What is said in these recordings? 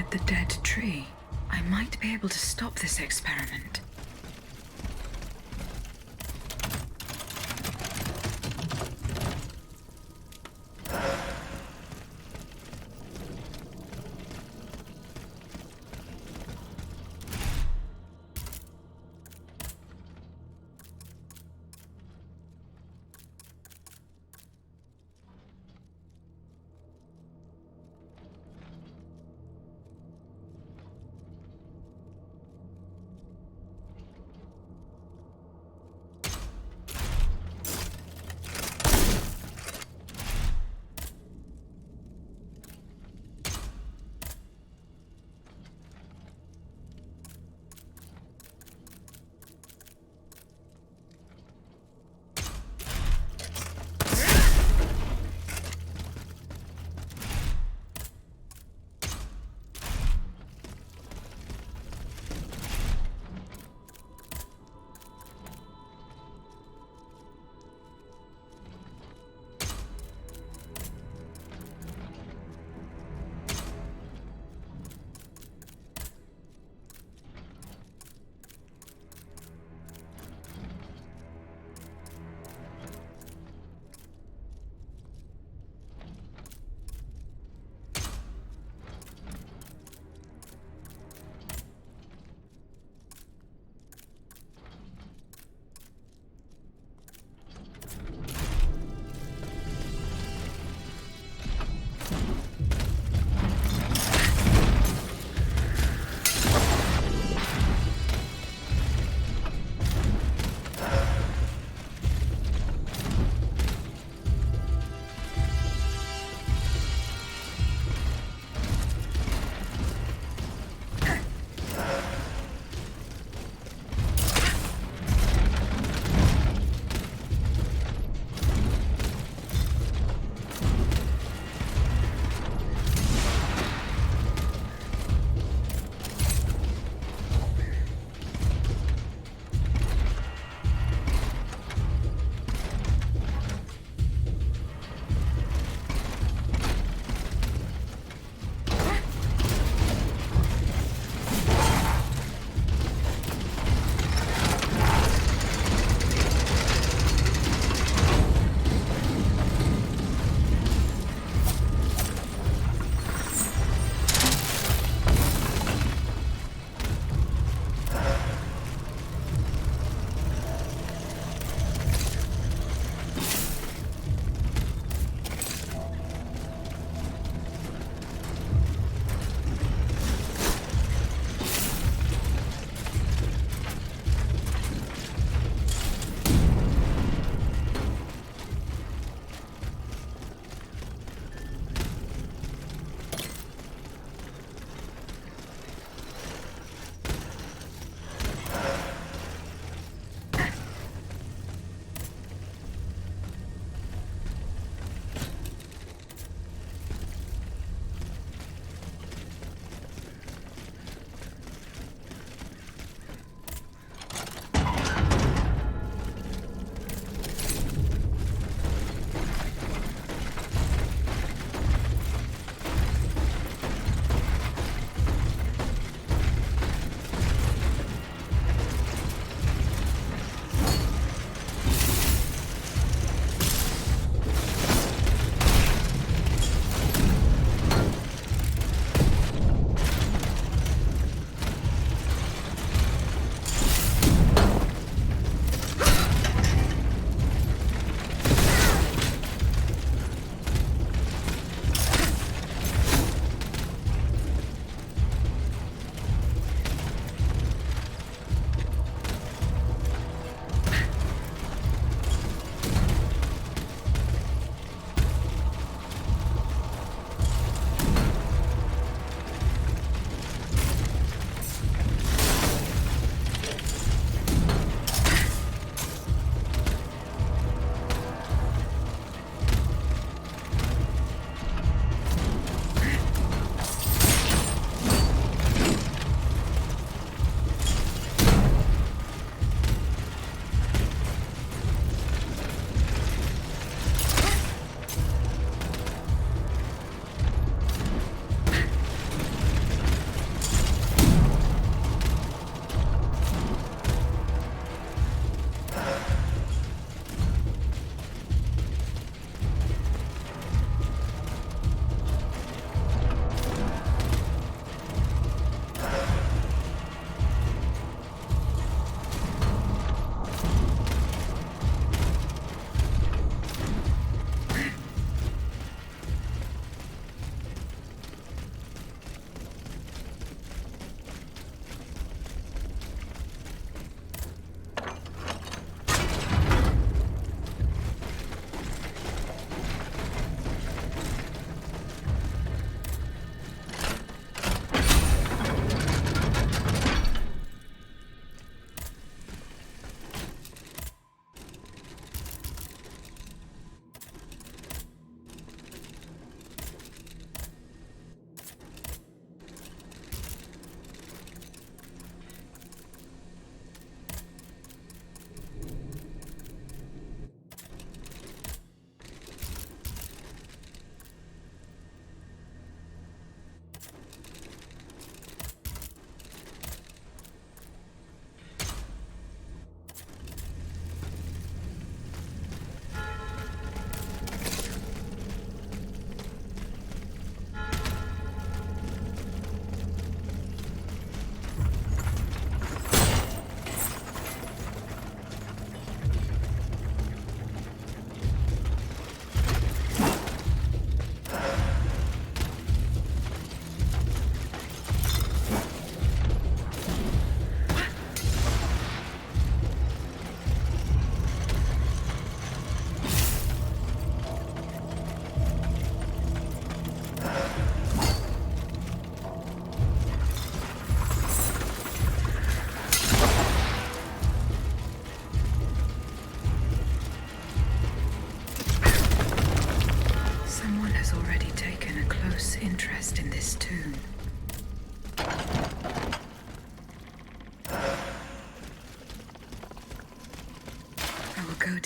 with the dead tree. I might be able to stop this experiment.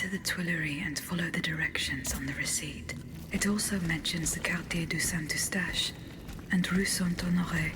enter the Tuileries and follow the directions on the receipt. It also mentions the Quartier du Saint-Eustache and Rue Saint-Honoré.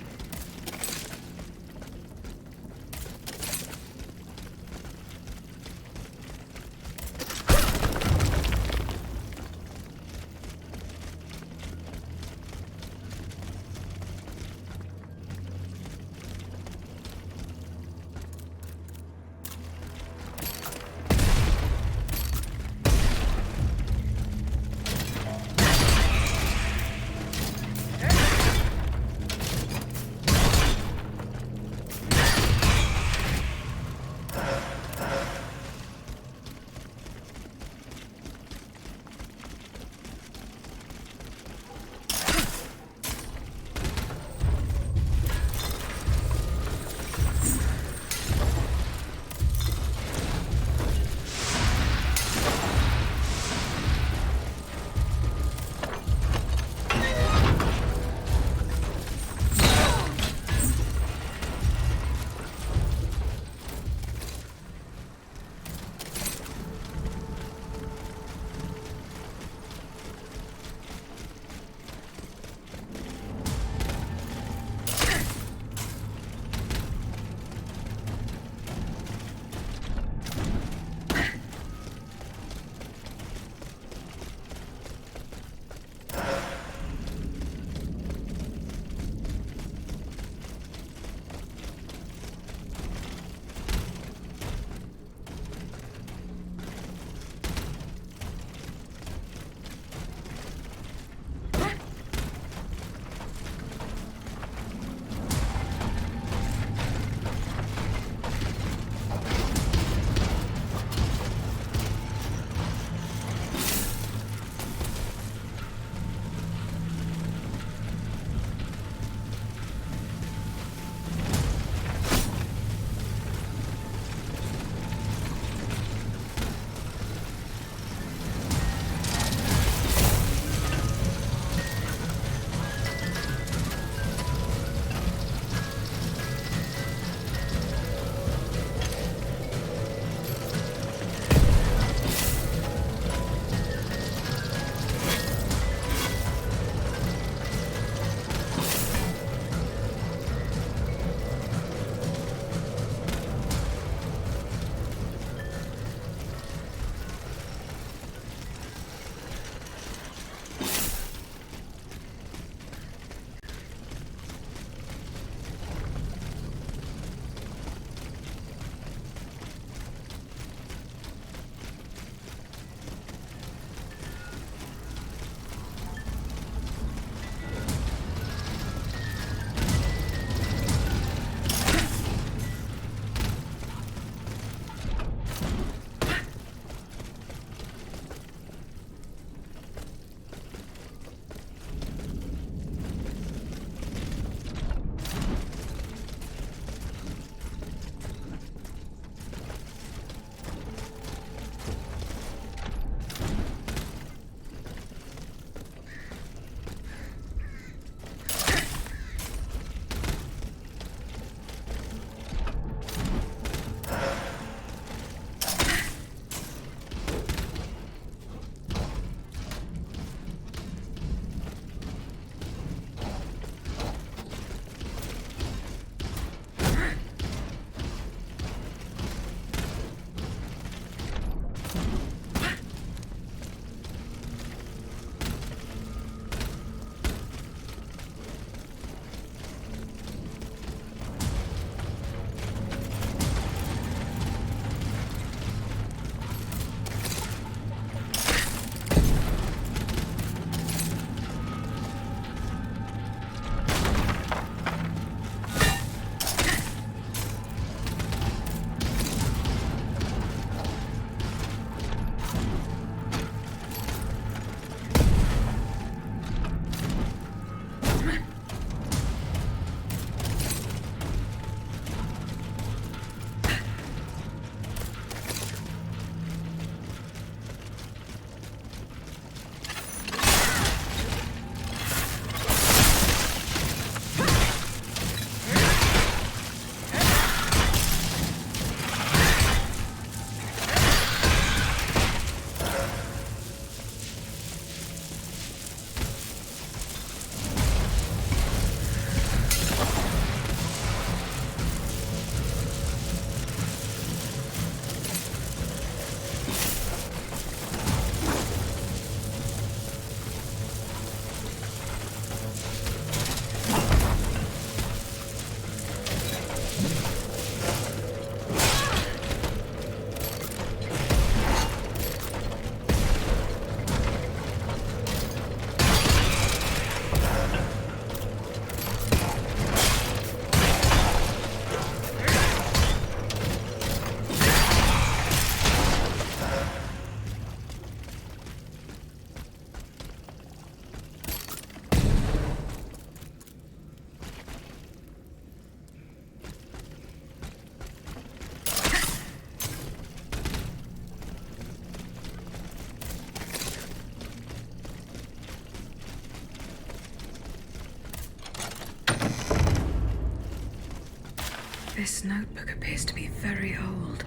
This notebook appears to be very old.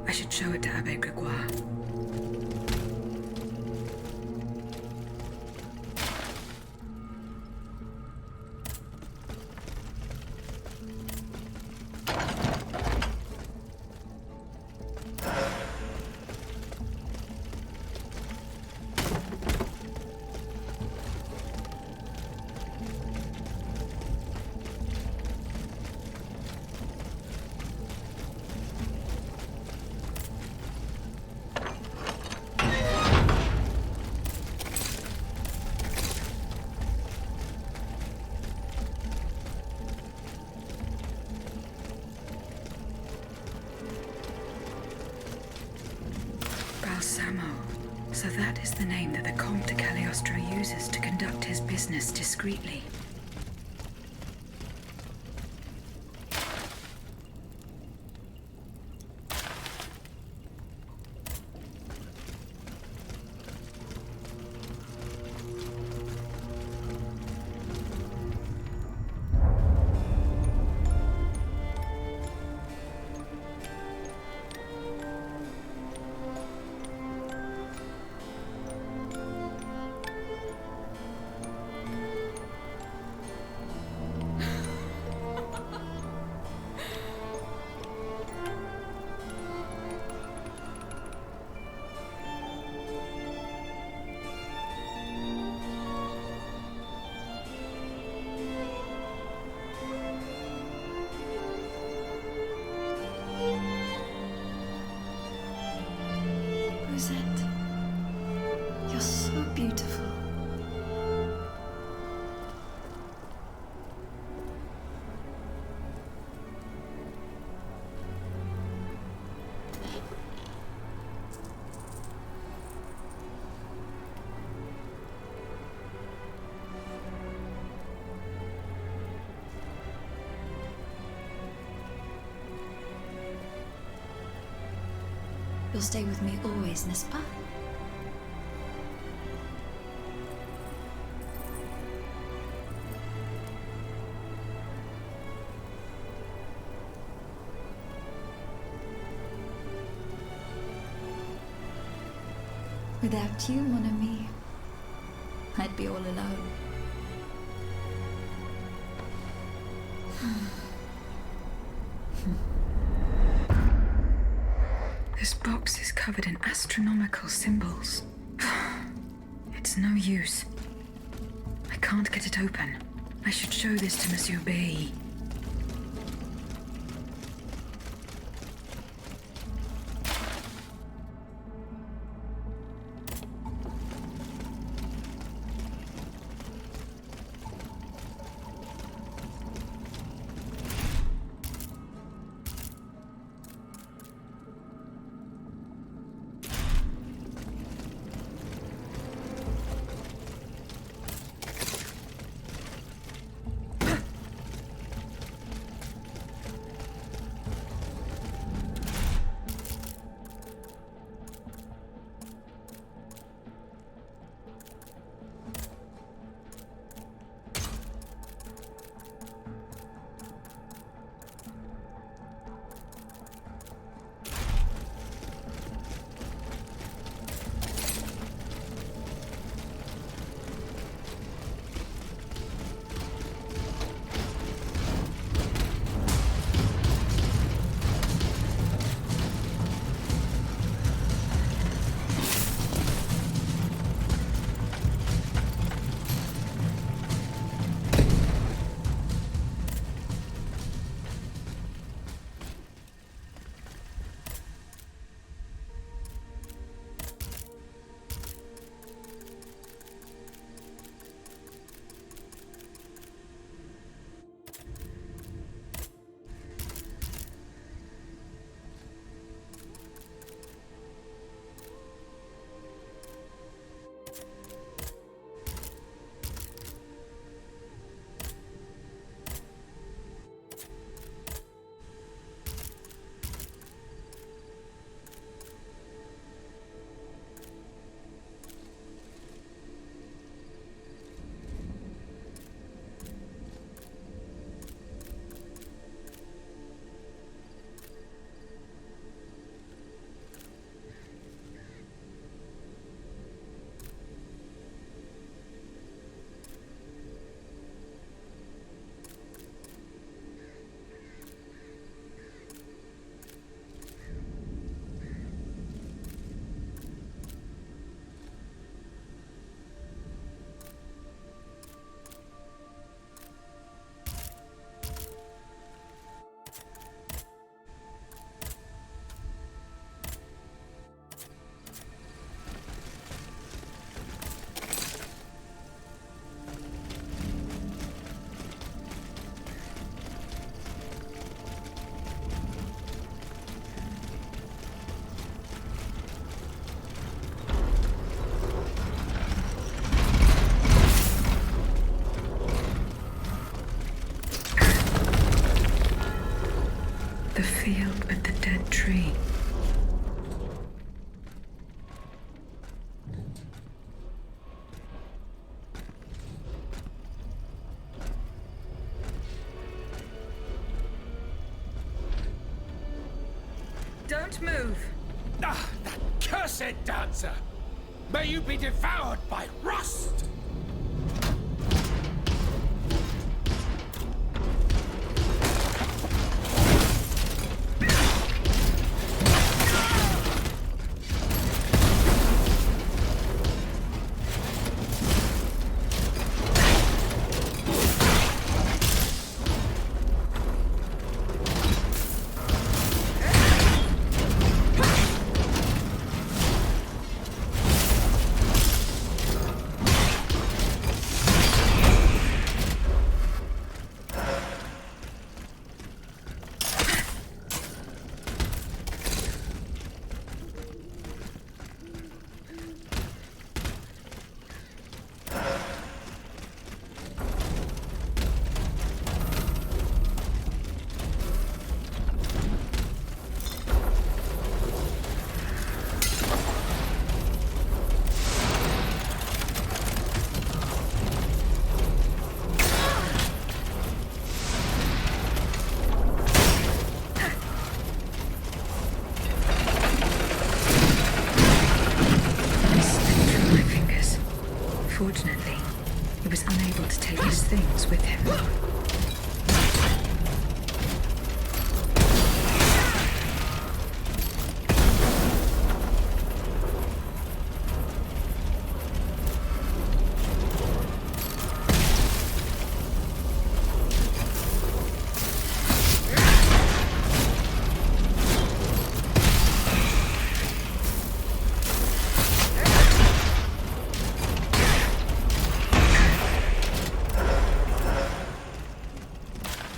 I should show it to Abbe Gregoire. So that is the name that the Comte de Cagliostro uses to conduct his business discreetly. You're so beautiful. You'll stay with me always, n'est-ce pas? Without you, mon ami, I'd be all alone. This box is covered in astronomical symbols. It's no use. I can't get it open. I should show this to Monsieur B. The field with the dead tree. Don't move! Ah, that cursed dancer! May you be devoured by rust! Fortunately, he was unable to take his things with him.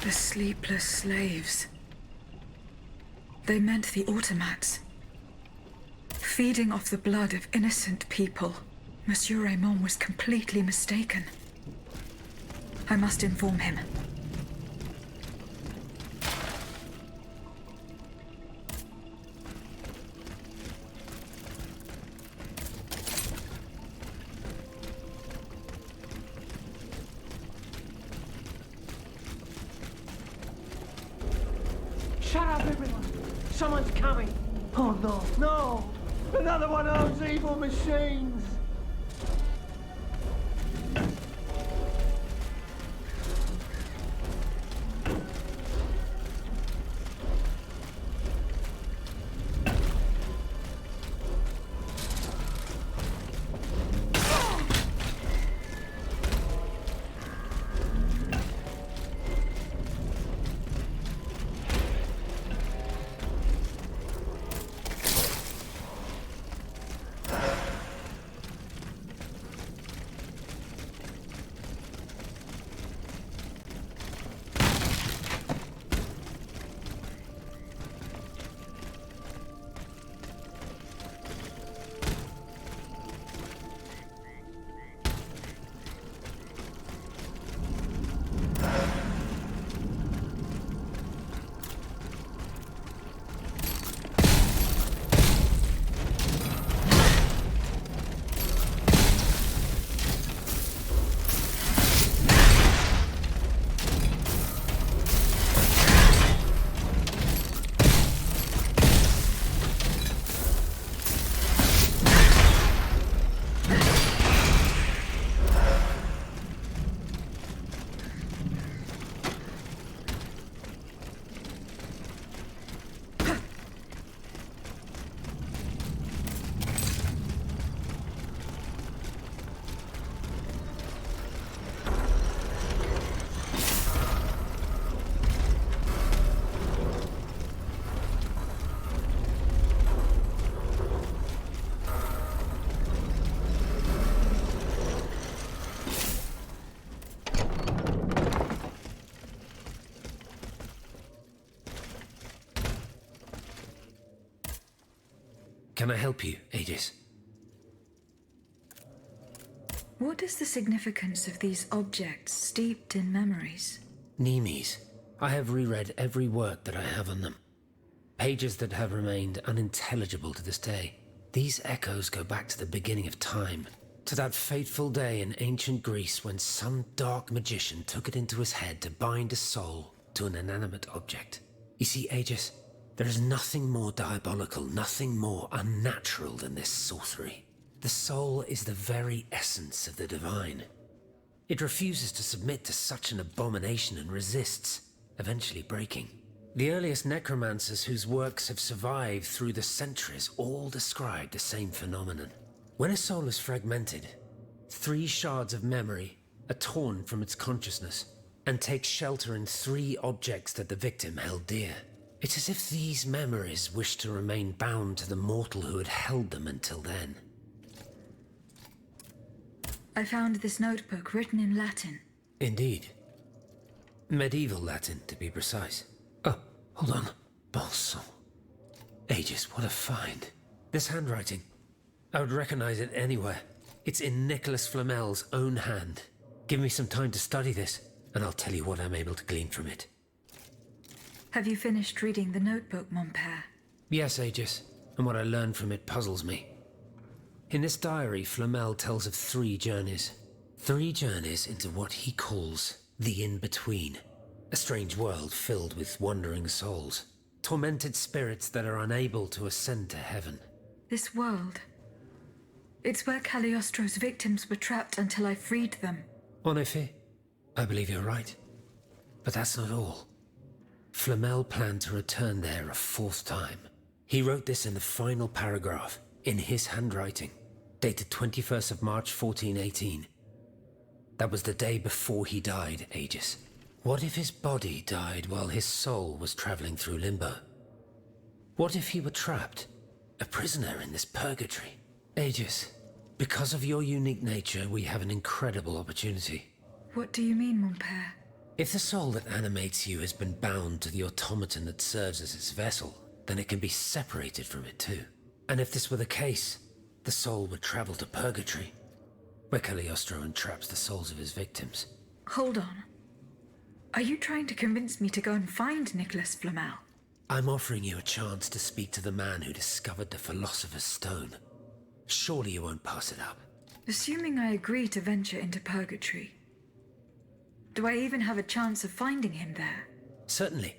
The sleepless slaves. They meant the automats. Feeding off the blood of innocent people. Monsieur Raymond was completely mistaken. I must inform him. Shut up, everyone! Someone's coming! Oh no, no! Another one of those evil machines! Can I help you, Aegis? What is the significance of these objects steeped in memories? Nemes. I have reread every word that I have on them. pages that have remained unintelligible to this day. These echoes go back to the beginning of time, to that fateful day in ancient Greece when some dark magician took it into his head to bind a soul to an inanimate object. You see, Aegis, there is nothing more diabolical, nothing more unnatural than this sorcery. The soul is the very essence of the divine. It refuses to submit to such an abomination and resists, eventually breaking. The earliest necromancers whose works have survived through the centuries all describe the same phenomenon. When a soul is fragmented, 3 shards of memory are torn from its consciousness and take shelter in 3 objects that the victim held dear. It's as if these memories wish to remain bound to the mortal who had held them until then. I found this notebook written in Latin. Indeed. Medieval Latin, to be precise. Oh, hold on. Bon sang. Aegis, what a find. This handwriting. I would recognize it anywhere. It's in Nicholas Flamel's own hand. Give me some time to study this, and I'll tell you what I'm able to glean from it. Have you finished reading the notebook, mon père? Yes, Aegis, and what I learned from it puzzles me. In this diary, Flamel tells of 3 journeys. 3 journeys into what he calls the in-between. A strange world filled with wandering souls. Tormented spirits that are unable to ascend to heaven. This world. It's where Cagliostro's victims were trapped until I freed them. En effet, I believe you're right. But that's not all. Flamel planned to return there a 4th time. He wrote this in the final paragraph, in his handwriting, dated 21st of March 1418. That was the day before he died, Aegis. What if his body died while his soul was traveling through limbo? What if he were trapped, a prisoner in this purgatory? Aegis, because of your unique nature, we have an incredible opportunity. What do you mean, mon père? If the soul that animates you has been bound to the automaton that serves as its vessel, then it can be separated from it too. And if this were the case, the soul would travel to purgatory, where Cagliostro entraps the souls of his victims. Hold on. Are you trying to convince me to go and find Nicholas Flamel? I'm offering you a chance to speak to the man who discovered the Philosopher's Stone. Surely you won't pass it up. Assuming I agree to venture into purgatory, do I even have a chance of finding him there? Certainly.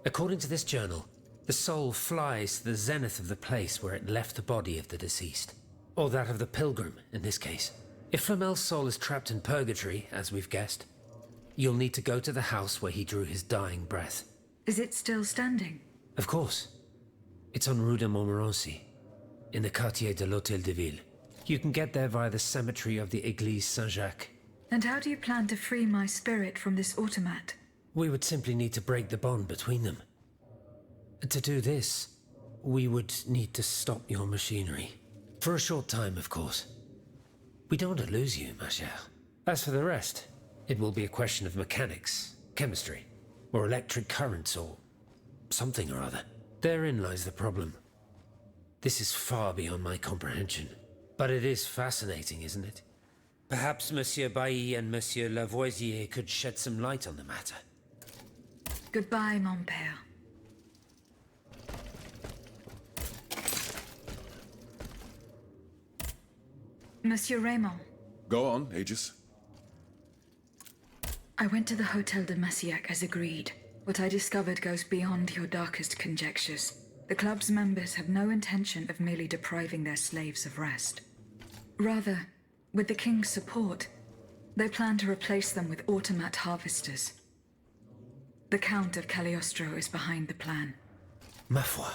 According to this journal, the soul flies to the zenith of the place where it left the body of the deceased. Or that of the pilgrim, in this case. If Flamel's soul is trapped in purgatory, as we've guessed, you'll need to go to the house where he drew his dying breath. Is it still standing? Of course. It's on Rue de Montmorency, in the quartier de l'Hôtel de Ville. You can get there via the cemetery of the Église Saint-Jacques. And how do you plan to free my spirit from this automat? We would simply need to break the bond between them. To do this, we would need to stop your machinery. For a short time, of course. We don't want to lose you, ma chère. As for the rest, it will be a question of mechanics, chemistry, or electric currents, or something or other. Therein lies the problem. This is far beyond my comprehension. But it is fascinating, isn't it? Perhaps Monsieur Bailly and Monsieur Lavoisier could shed some light on the matter. Goodbye, mon père. Monsieur Raymond. Go on, Aegis. I went to the Hotel de Massiac as agreed. What I discovered goes beyond your darkest conjectures. The club's members have no intention of merely depriving their slaves of rest. Rather, with the king's support, they plan to replace them with automat harvesters. The Count of Cagliostro is behind the plan. Ma foi.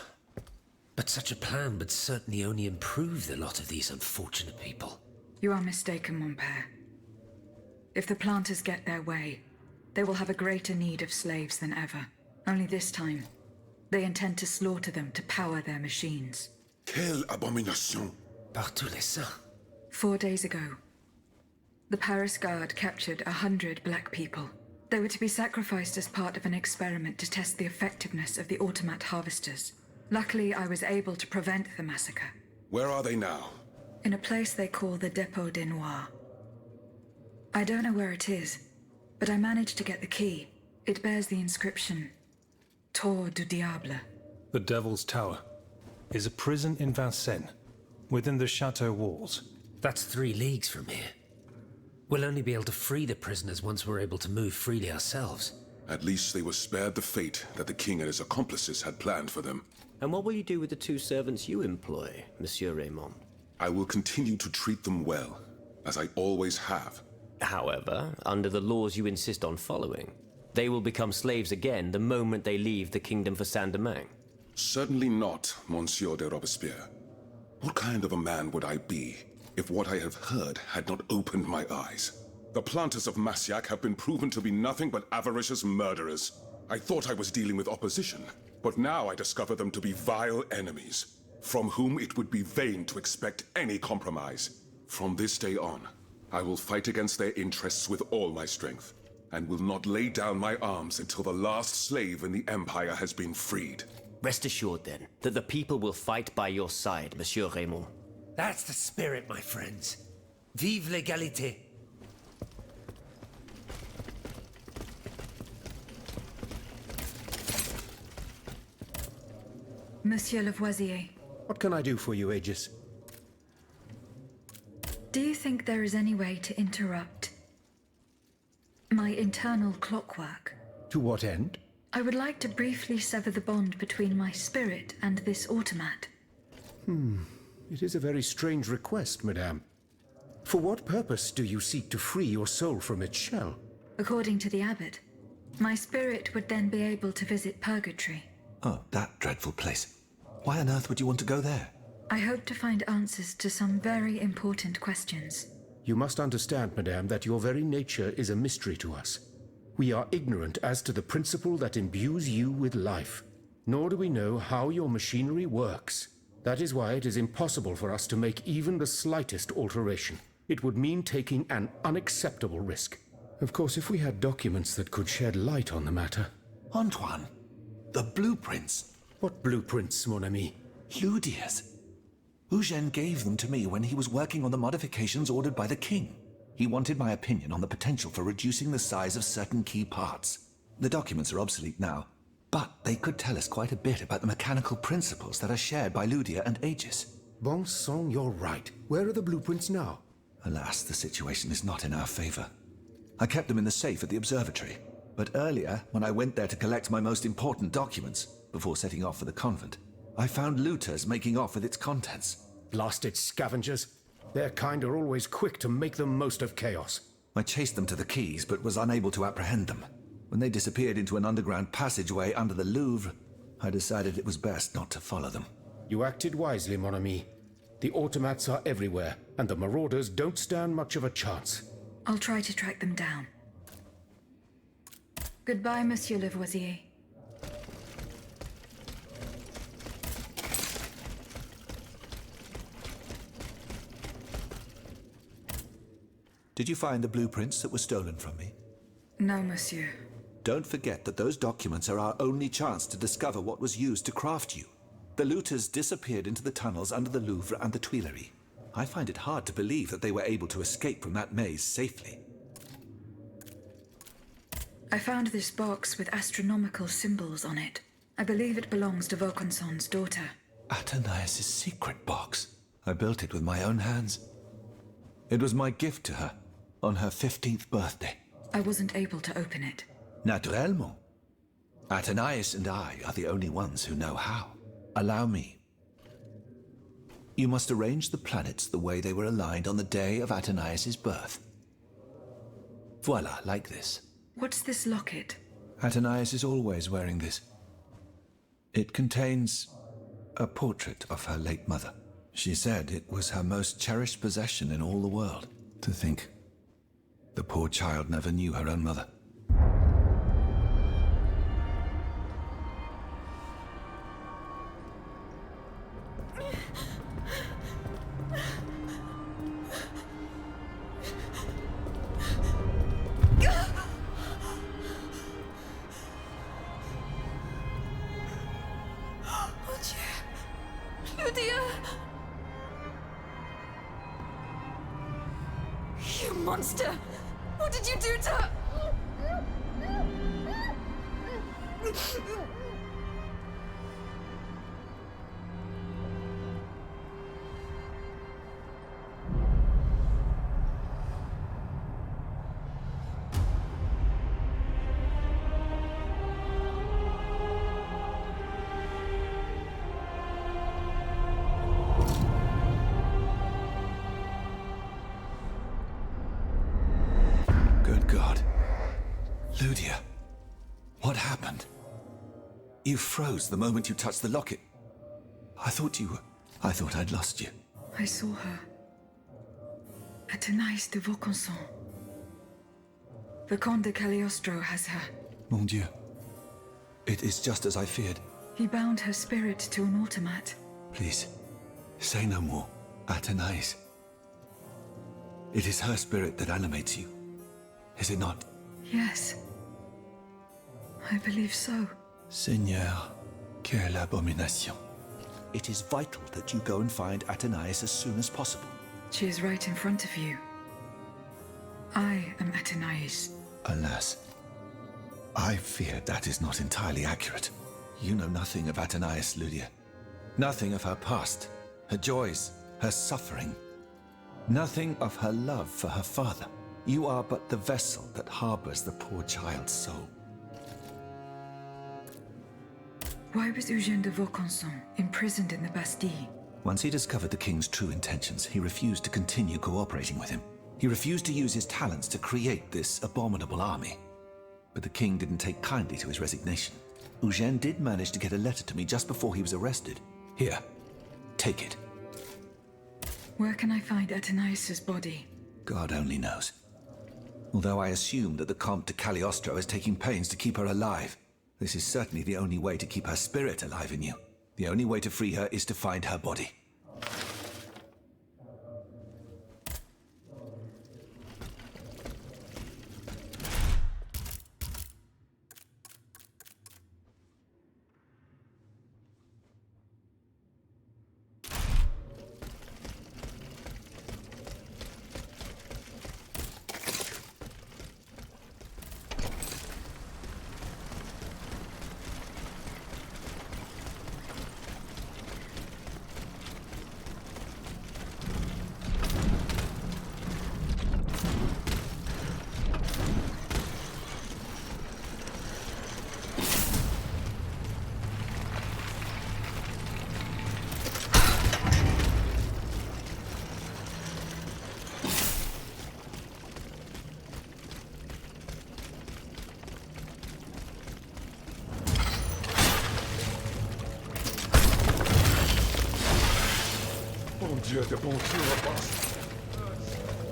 But such a plan would certainly only improve the lot of these unfortunate people. You are mistaken, mon père. If the planters get their way, they will have a greater need of slaves than ever. Only this time, they intend to slaughter them to power their machines. Quelle abomination! Par tous les saints. 4 days ago, the Paris Guard captured 100 black people. They were to be sacrificed as part of an experiment to test the effectiveness of the automat harvesters. Luckily, I was able to prevent the massacre. Where are they now? In a place they call the Dépôt des Noirs. I don't know where it is, but I managed to get the key. It bears the inscription, Tour du Diable. The Devil's Tower is a prison in Vincennes, within the chateau walls. That's 3 leagues from here. We'll only be able to free the prisoners once we're able to move freely ourselves. At least they were spared the fate that the king and his accomplices had planned for them. And what will you do with the 2 servants you employ, Monsieur Raymond? I will continue to treat them well, as I always have. However, under the laws you insist on following, they will become slaves again the moment they leave the kingdom for Saint-Domingue. Certainly not, Monsieur de Robespierre. What kind of a man would I be if what I have heard had not opened my eyes? The planters of Massiac have been proven to be nothing but avaricious murderers. I thought I was dealing with opposition, but now I discover them to be vile enemies, from whom it would be vain to expect any compromise. From this day on, I will fight against their interests with all my strength, and will not lay down my arms until the last slave in the Empire has been freed. Rest assured, then, that the people will fight by your side, Monsieur Raymond. That's the spirit, my friends. Vive l'égalité. Monsieur Lavoisier, What can I do for you, Aegis? do you think there is any way to interrupt my internal clockwork? To what end? I would like to briefly sever the bond between my spirit and this automat. It is a very strange request, madame. For what purpose do you seek to free your soul from its shell? According to the abbot, my spirit would then be able to visit purgatory. Oh, that dreadful place. Why on earth would you want to go there? I hope to find answers to some very important questions. You must understand, madame, that your very nature is a mystery to us. We are ignorant as to the principle that imbues you with life, nor do we know how your machinery works. That is why it is impossible for us to make even the slightest alteration. It would mean taking an unacceptable risk. Of course, if we had documents that could shed light on the matter. Antoine, the blueprints. What blueprints, mon ami? Ludia's. Eugène gave them to me when he was working on the modifications ordered by the king. He wanted my opinion on the potential for reducing the size of certain key parts. The documents are obsolete now, but they could tell us quite a bit about the mechanical principles that are shared by Ludia and Aegis. Bon sang, you're right. Where are the blueprints now? Alas, the situation is not in our favor. I kept them in the safe at the observatory, but earlier, when I went there to collect my most important documents, before setting off for the convent, I found looters making off with its contents. Blasted scavengers. Their kind are always quick to make the most of chaos. I chased them to the quays, but was unable to apprehend them. When they disappeared into an underground passageway under the Louvre, I decided it was best not to follow them. You acted wisely, mon ami. The automats are everywhere, and the marauders don't stand much of a chance. I'll try to track them down. Goodbye, Monsieur Lavoisier. Did you find the blueprints that were stolen from me? No, monsieur. Don't forget that those documents are our only chance to discover what was used to craft you. The looters disappeared into the tunnels under the Louvre and the Tuileries. I find it hard to believe that they were able to escape from that maze safely. I found this box with astronomical symbols on it. I believe it belongs to Vaucanson's daughter. Athénaïs' secret box. I built it with my own hands. It was my gift to her on her 15th birthday. I wasn't able to open it. Naturellement. Athénaïs and I are the only ones who know how. Allow me. You must arrange the planets the way they were aligned on the day of Athénaïs' birth. Voila, like this. What's this locket? Athénaïs is always wearing this. It contains a portrait of her late mother. She said it was her most cherished possession in all the world. To think, the poor child never knew her own mother. You monster! What did you do to her? Ludia, what happened? You froze the moment you touched the locket. I thought I'd lost you. I saw her. Athénaïs de Vaucanson. The Comte de Cagliostro has her. Mon Dieu. It is just as I feared. He bound her spirit to an automat. Please, say no more. Athénaïs. It is her spirit that animates you, is it not? Yes. I believe so. Seigneur, quelle abomination. It is vital that you go and find Athénaïs as soon as possible. She is right in front of you. I am Athénaïs. Alas, I fear that is not entirely accurate. You know nothing of Athénaïs, Ludia. Nothing of her past, her joys, her suffering. Nothing of her love for her father. You are but the vessel that harbors the poor child's soul. Why was Eugène de Vaucanson imprisoned in the Bastille? Once he discovered the king's true intentions, he refused to continue cooperating with him. He refused to use his talents to create this abominable army. But the king didn't take kindly to his resignation. Eugène did manage to get a letter to me just before he was arrested. Here, take it. Where can I find Athénaïs's body? God only knows. Although I assume that the Comte de Cagliostro is taking pains to keep her alive. This is certainly the only way to keep her spirit alive in you. The only way to free her is to find her body. Dieu de bonjour, boss.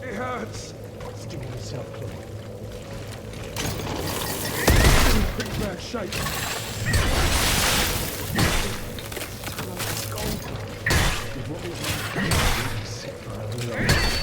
It hurts. Give me yourself, Chloe. In pretty bad shape. With what we've set for our life.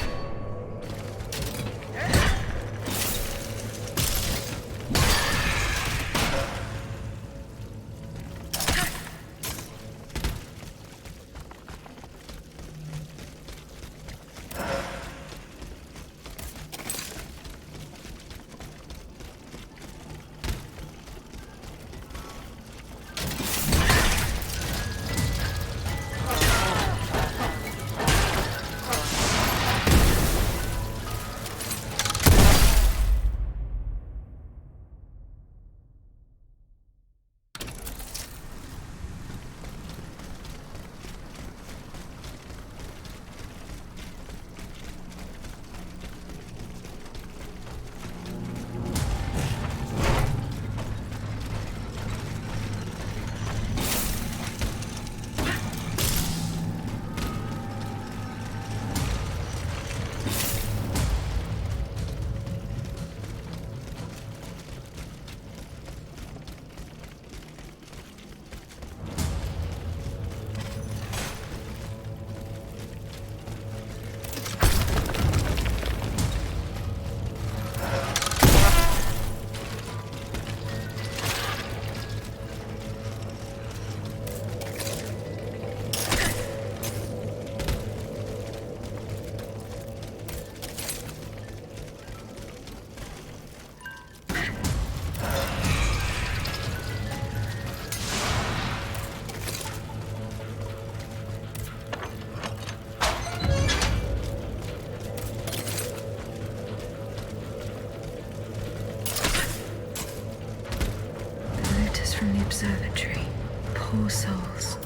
Observatory. Poor souls.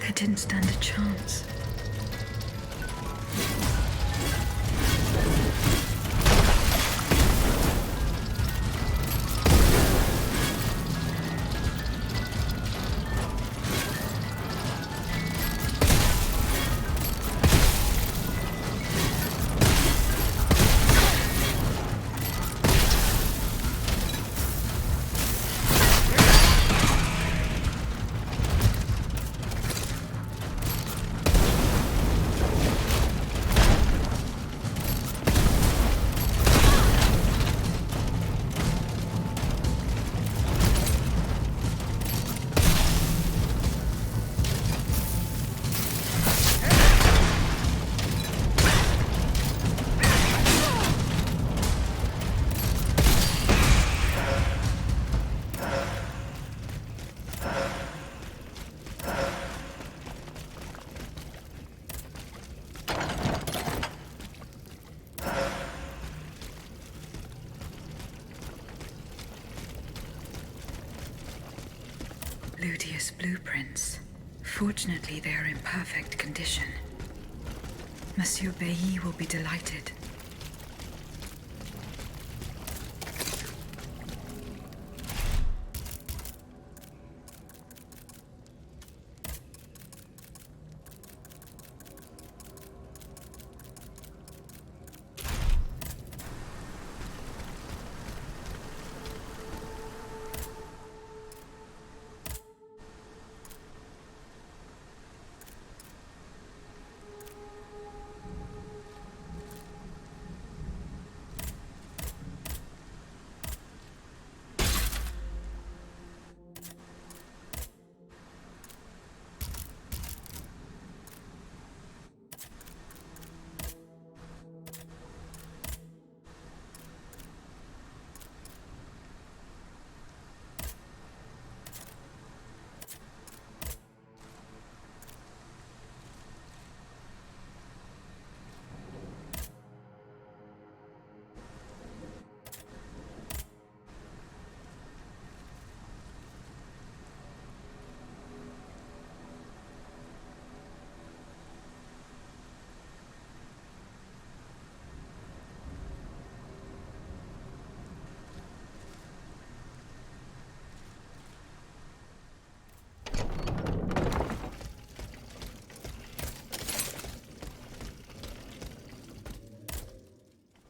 They didn't stand a chance. Ludia's blueprints. Fortunately, they are in perfect condition. Monsieur Bailly will be delighted.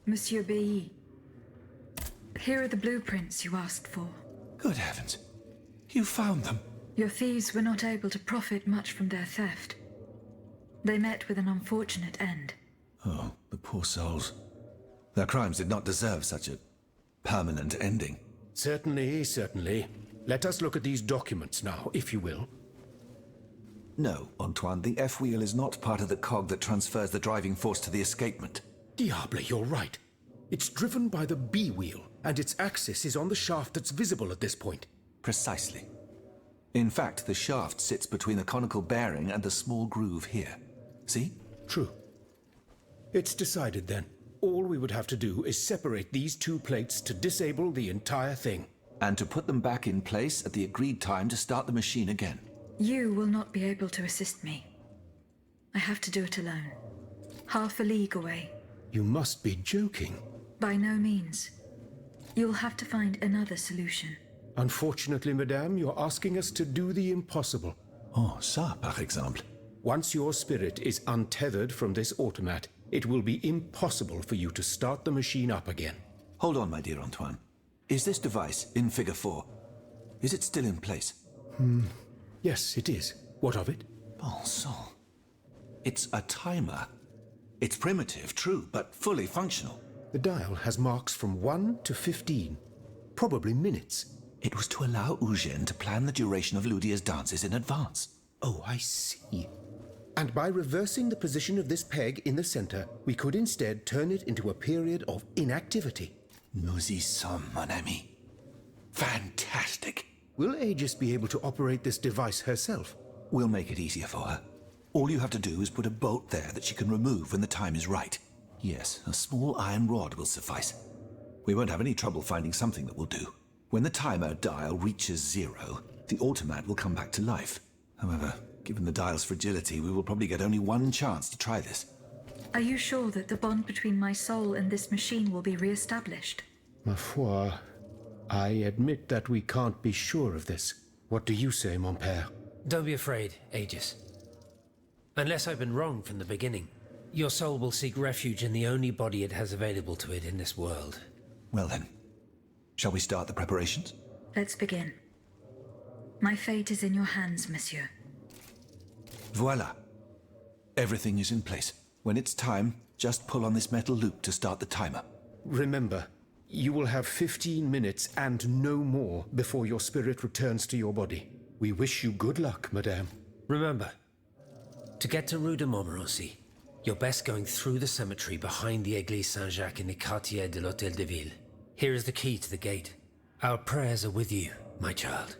Monsieur Bailly, here are the blueprints you asked for. Good heavens. You found them. Your thieves were not able to profit much from their theft. They met with an unfortunate end. Oh, the poor souls. Their crimes did not deserve such a permanent ending. Certainly, certainly. Let us look at these documents now, if you will. No, Antoine, the F-wheel is not part of the cog that transfers the driving force to the escapement. Diable, you're right. It's driven by the B-wheel, and its axis is on the shaft that's visible at this point. Precisely. In fact, the shaft sits between the conical bearing and the small groove here. See? True. It's decided then. All we would have to do is separate these two plates to disable the entire thing. And to put them back in place at the agreed time to start the machine again. You will not be able to assist me. I have to do it alone. Half a league away. You must be joking. By no means. You'll have to find another solution. Unfortunately, madame, you're asking us to do the impossible. Oh, ça, par exemple. Once your spirit is untethered from this automat, it will be impossible for you to start the machine up again. Hold on, my dear Antoine. Is this device in Figure 4? Is it still in place? Yes, it is. What of it? Bon sang. It's a timer. It's primitive, true, but fully functional. The dial has marks from 1 to 15. Probably minutes. It was to allow Eugène to plan the duration of Ludia's dances in advance. Oh, I see. And by reversing the position of this peg in the center, we could instead turn it into a period of inactivity. Nous y sommes, mon ami. Fantastic. Will Aegis be able to operate this device herself? We'll make it easier for her. All you have to do is put a bolt there that she can remove when the time is right. Yes, a small iron rod will suffice. We won't have any trouble finding something that will do. When the timer dial reaches 0, the automat will come back to life. However, given the dial's fragility, we will probably get only one chance to try this. Are you sure that the bond between my soul and this machine will be re-established? Ma foi, I admit that we can't be sure of this. What do you say, mon père? Don't be afraid, Aegis. Unless I've been wrong from the beginning, your soul will seek refuge in the only body it has available to it in this world. Well then, shall we start the preparations? Let's begin. My fate is in your hands, monsieur. Voila. Everything is in place. When it's time, just pull on this metal loop to start the timer. Remember, you will have 15 minutes and no more before your spirit returns to your body. We wish you good luck, madame. Remember, to get to Rue de Montmorency, you're best going through the cemetery behind the Église Saint-Jacques in the Quartier de l'Hôtel de Ville. Here is the key to the gate. Our prayers are with you, my child.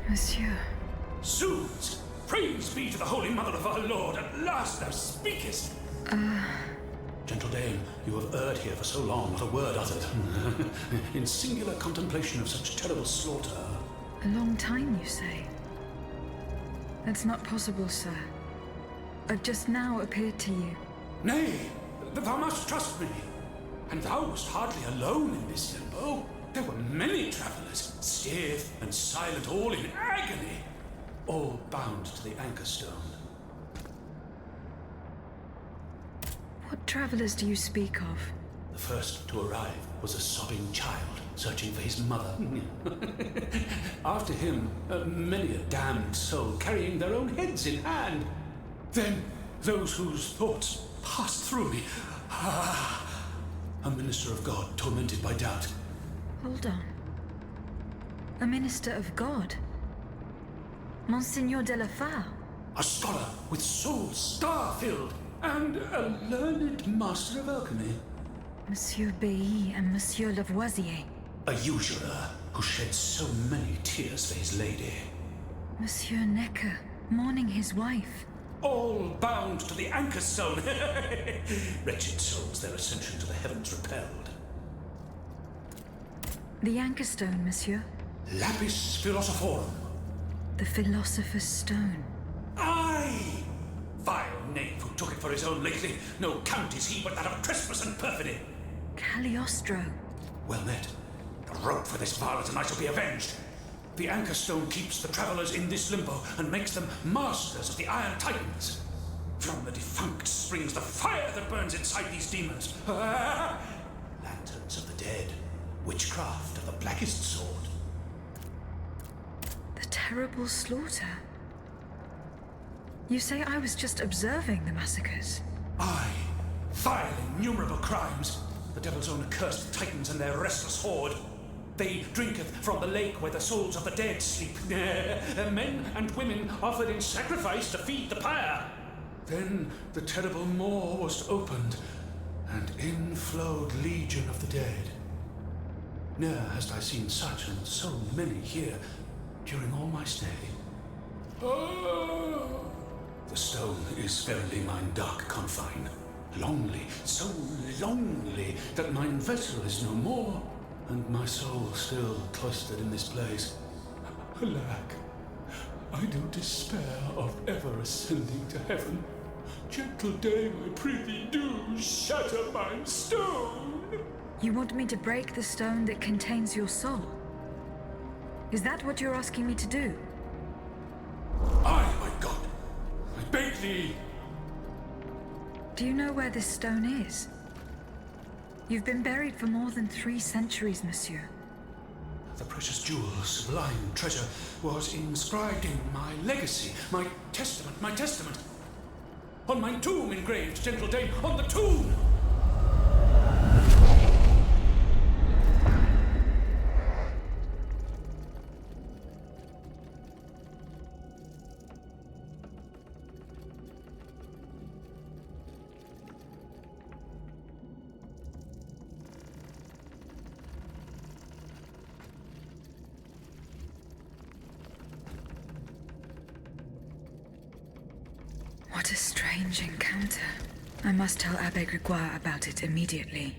Monsieur. Zoons! Praise be to the Holy Mother of our Lord, at last thou speakest! Gentle dame, you have erred here for so long, not a word uttered. In singular contemplation of such terrible slaughter. A long time, you say? That's not possible, sir. I've just now appeared to you. Nay, thou must trust me. And thou wast hardly alone in this limbo. There were many travelers, stiff and silent, all in agony. All bound to the anchor stone. What travelers do you speak of? The first to arrive was a sobbing child searching for his mother. After him, many a damned soul carrying their own heads in hand. Then those whose thoughts passed through me. A minister of God tormented by doubt. Hold on. A minister of God? Monsignor de la Fare? A scholar with soul star-filled, and a learned master of alchemy. Monsieur Bailly and Monsieur Lavoisier. A usurer who shed so many tears for his lady. Monsieur Necker, mourning his wife. All bound to the anchor stone. Wretched souls, their ascension to the heavens repelled. The anchor stone, monsieur? Lapis philosophorum. The philosopher's stone. Aye! Vile knave who took it for his own lately. No count is he but that of trespass and perfidy. Cagliostro. Well met. The rope for this varlet and I shall be avenged. The anchor stone keeps the travelers in this limbo and makes them masters of the Iron Titans. From the defunct springs the fire that burns inside these demons. Lanterns of the dead. Witchcraft of the blackest sort. The terrible slaughter. You say I was just observing the massacres? Aye. Vile, innumerable crimes. The devil's own accursed Titans and their restless horde. They drinketh from the lake where the souls of the dead sleep. Men and women offered in sacrifice to feed the pyre. Then the terrible maw was opened, and in flowed legion of the dead. Ne'er hast I seen such and so many here during all my stay. Oh! The stone is verily mine dark confine. Lonely, so lonely, that mine vessel is no more, and my soul still cloistered in this place. Alack, I do despair of ever ascending to heaven. Gentle dame, I prithee do shatter mine stone. You want me to break the stone that contains your soul? Is that what you're asking me to do? Aye, my God, I beg thee. Do you know where this stone is? You've been buried for more than 3 centuries, monsieur. The precious jewel, sublime treasure, was inscribed in my legacy, my testament. On my tomb engraved, gentle dame, on the tomb! What a strange encounter. I must tell Abbe Grégoire about it immediately.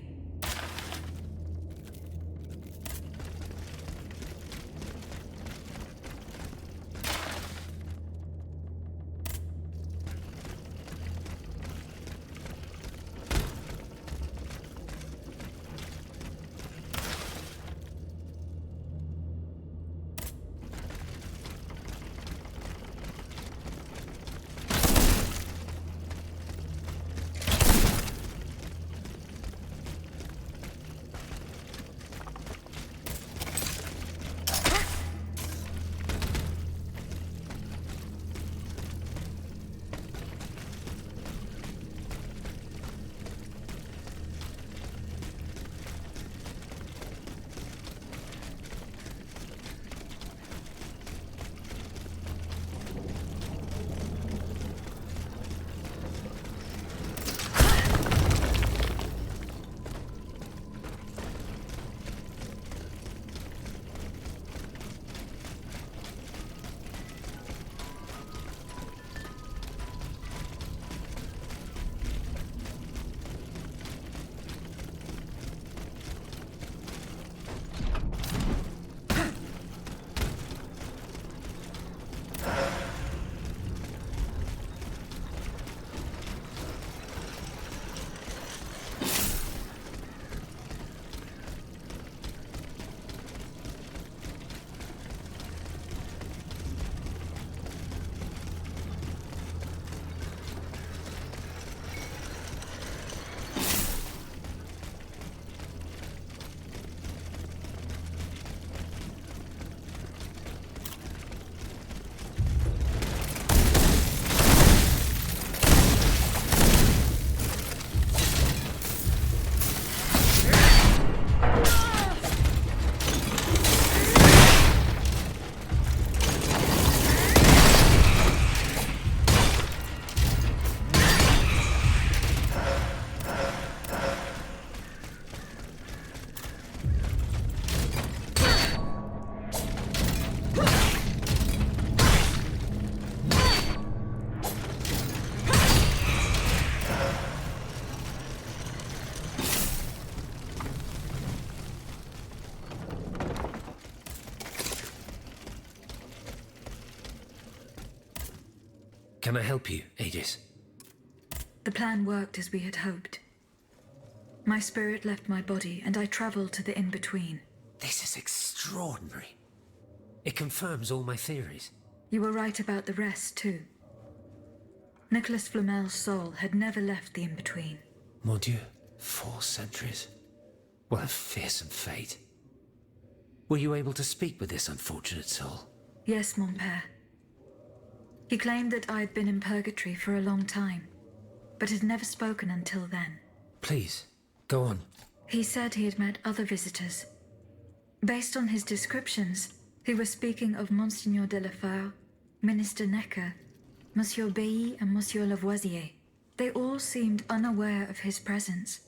Can I help you, Aegis? The plan worked as we had hoped. My spirit left my body, and I traveled to the in-between. This is extraordinary. It confirms all my theories. You were right about the rest, too. Nicholas Flamel's soul had never left the in-between. Mon Dieu, 4 centuries. What a fearsome fate. Were you able to speak with this unfortunate soul? Yes, mon père. He claimed that I had been in purgatory for a long time, but had never spoken until then. Please, go on. He said he had met other visitors. Based on his descriptions, he was speaking of Monseigneur de la Fare, Minister Necker, Monsieur Bailly and Monsieur Lavoisier. They all seemed unaware of his presence.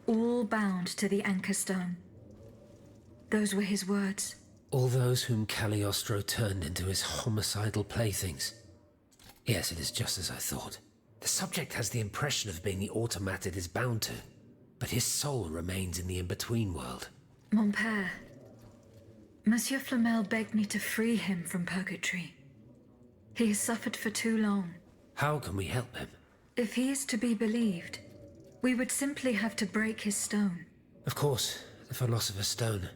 All bound to the anchor stone. Those were his words. All those whom Cagliostro turned into his homicidal playthings. Yes, it is just as I thought. The subject has the impression of being the automat it is bound to, but his soul remains in the in-between world. Mon père, Monsieur Flamel begged me to free him from purgatory. He has suffered for too long. How can we help him? If he is to be believed, we would simply have to break his stone. Of course, the Philosopher's Stone.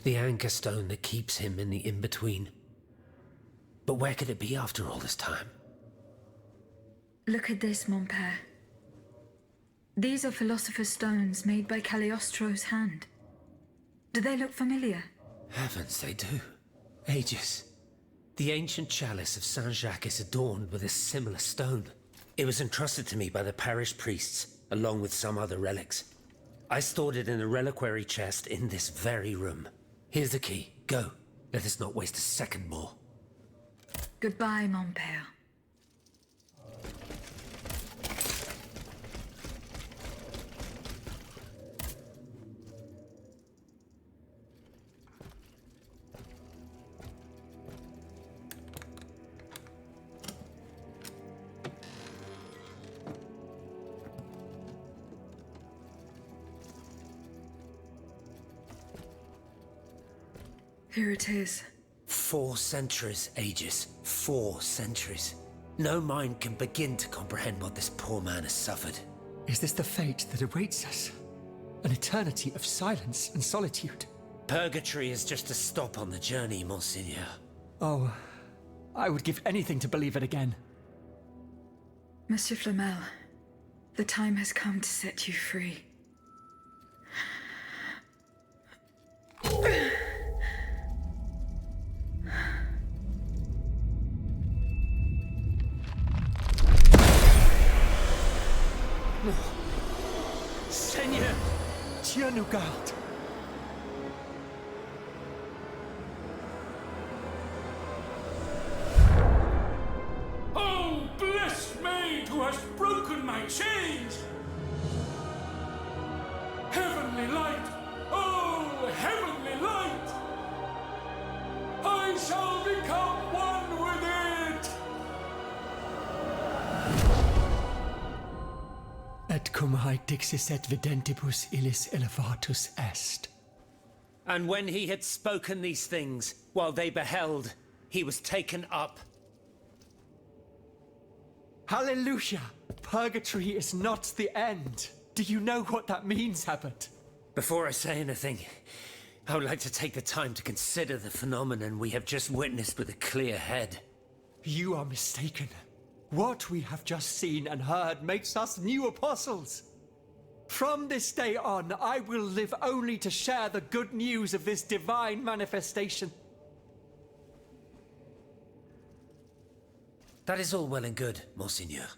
The anchor stone that keeps him in the in-between. But where could it be after all this time? Look at this, mon père. These are Philosopher's Stones made by Cagliostro's hand. Do they look familiar? Heavens, they do. Aegis. The ancient chalice of Saint-Jacques is adorned with a similar stone. It was entrusted to me by the parish priests, along with some other relics. I stored it in a reliquary chest in this very room. Here's the key. Go. Let us not waste a second more. Goodbye, mon père. Here it is. 4 centuries, Aegis. 4 centuries. No mind can begin to comprehend what this poor man has suffered. Is this the fate that awaits us? An eternity of silence and solitude? Purgatory is just a stop on the journey, Monseigneur. Oh, I would give anything to believe it again. Monsieur Flamel, the time has come to set you free. Seigneur, Dieu nous garde. Oh, blessed maid who has broken my chains! Heavenly light! Oh, heavenly light! I shall become one with it! Et cum haec dixis et videntibus illis elevatus est. And when he had spoken these things, while they beheld, he was taken up. Hallelujah! Purgatory is not the end. Do you know what that means, Abbot? Before I say anything, I would like to take the time to consider the phenomenon we have just witnessed with a clear head. You are mistaken. What we have just seen and heard makes us new apostles. From this day on, I will live only to share the good news of this divine manifestation. That is all well and good, Monseigneur.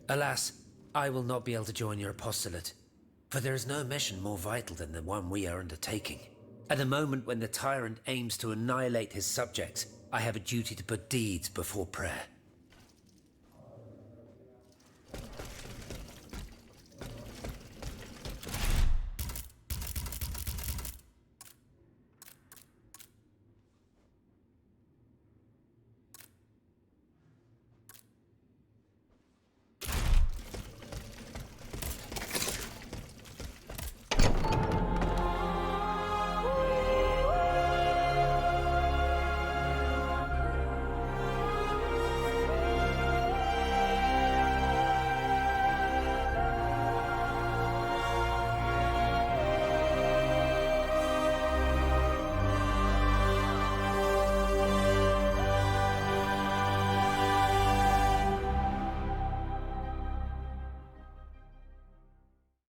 Alas, I will not be able to join your apostolate, for there is no mission more vital than the one we are undertaking. At the moment when the tyrant aims to annihilate his subjects, I have a duty to put deeds before prayer.